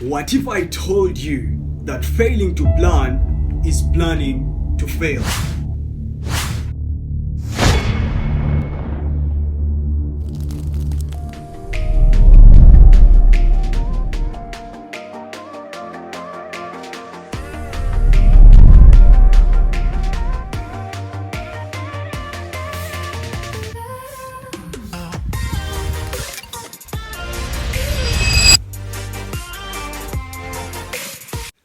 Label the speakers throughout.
Speaker 1: What if I told you that failing to plan is planning to fail?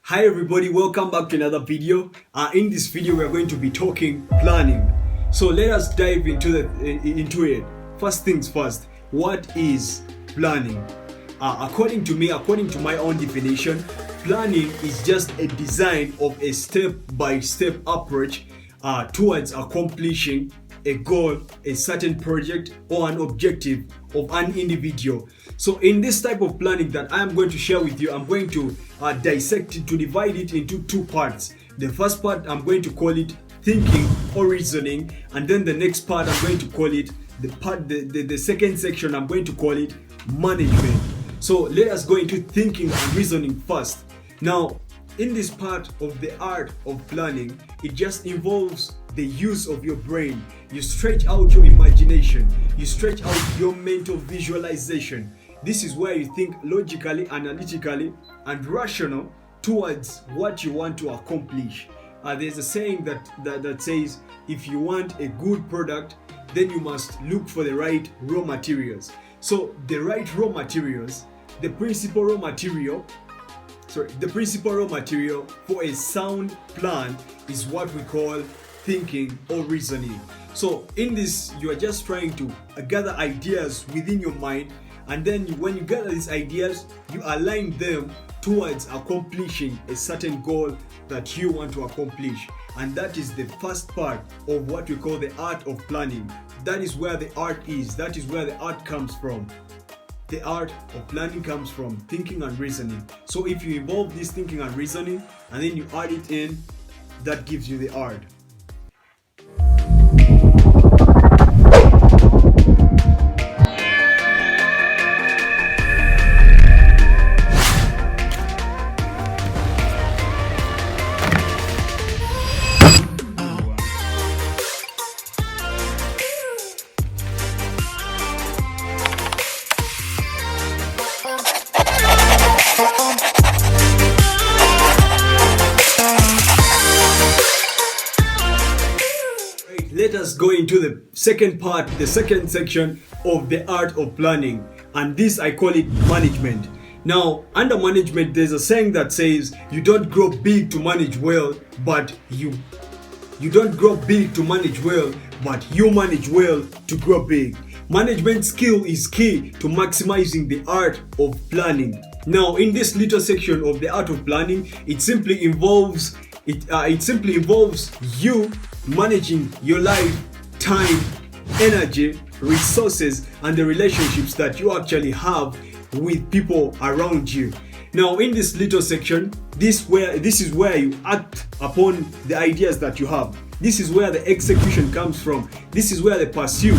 Speaker 1: Hi everybody, welcome back to another video. In this video we are going to be talking planning. So let us dive into it. First things first, what is planning? According to my own definition, planning is just a design of a step-by-step approach towards accomplishing a goal, a certain project, or an objective of an individual. So in this type of planning that I am going to share with you, I'm going to dissect it, to divide it into two parts. The first part I'm going to call it thinking or reasoning, and then the next part I'm going to call it the second section I'm going to call it management. So let us go into thinking and reasoning first. Now, in this part of the art of planning, it just involves the use of your brain. You stretch out your imagination, you stretch out your mental visualization. This is where you think logically, analytically, and rational towards what you want to accomplish. There's a saying that says, if you want a good product, then you must look for the right raw materials. So the right raw materials, the principal raw material for a sound plan is what we call thinking or reasoning. So in this, you are just trying to gather ideas within your mind, and then when you gather these ideas, you align them towards accomplishing a certain goal that you want to accomplish. And that is the first part of what we call the art of planning. That is where the art is. That is where the art comes from. The art of planning comes from thinking and reasoning. So if you involve this thinking and reasoning and then you add it in, that gives you the art. Let us go into the second part, the second section of the art of planning, and this I call it management. Now, under management, there's a saying that says you don't grow big to manage well, but you don't grow big to manage well, but you manage well to grow big. Management skill is key to maximizing the art of planning. Now, in this little section of the art of planning, it simply involves you managing your life, time, energy, resources, and the relationships that you actually have with people around you. Now, in this little section, this is where you act upon the ideas that you have. This is where the execution comes from. This is where the pursuit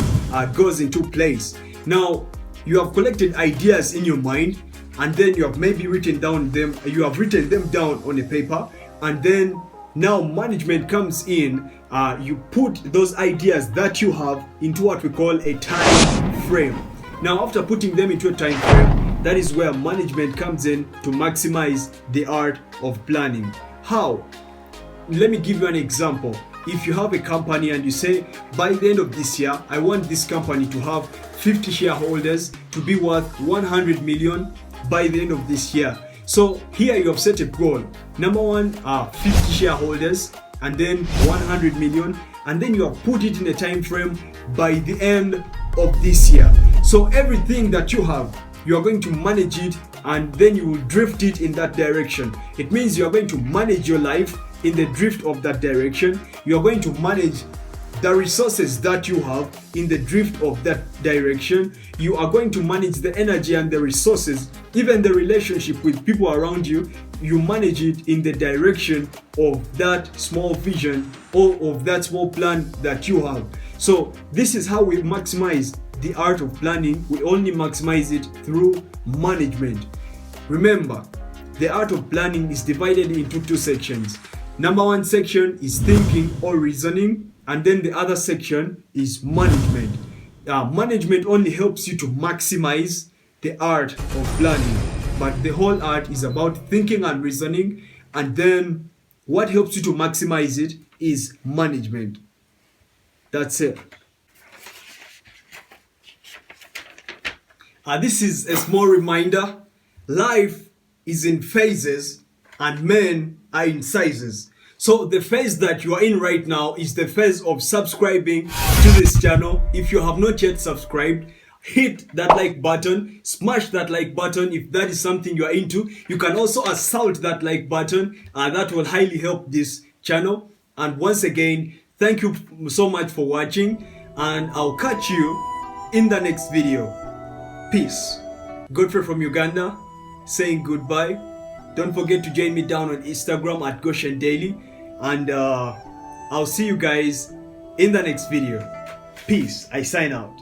Speaker 1: goes into place. Now, you have collected ideas in your mind, and then you have maybe written them down on a paper, and then now management comes in. You put those ideas that you have into what we call a time frame. Now, after putting them into a time frame, that is where management comes in to maximize the art of planning. How? Let me give you an example. If you have a company and you say, by the end of this year, I want this company to have 50 shareholders to be worth 100 million by the end of this year. So here you have set a goal. Number one, 50 shareholders, and then 100 million, and then you have put it in a time frame by the end of this year. So everything that you have, you are going to manage it, and then you will drift it in that direction. It means you are going to manage your life in the drift of that direction. You are going to manage the resources that you have in the drift of that direction. You are going to manage the energy and the resources, even the relationship with people around you. You manage it in the direction of that small vision or of that small plan that you have. So this is how we maximize the art of planning. We only maximize it through management. Remember, the art of planning is divided into two sections. Number one section is thinking or reasoning, and then the other section is management. Management only helps you to maximize the art of planning, but the whole art is about thinking and reasoning, and then what helps you to maximize it is management. That's it. This is a small reminder. Life is in phases and men are in sizes. So the phase that you are in right now is the phase of subscribing to this channel. If you have not yet subscribed, hit that like button, smash that like button if that is something you are into. You can also assault that like button, and that will highly help this channel. And once again, thank you so much for watching, and I'll catch you in the next video. Peace. Godfrey from Uganda saying goodbye. Don't forget to join me down on Instagram at Goshen Daily, and I'll see you guys in the next video. Peace. I sign out.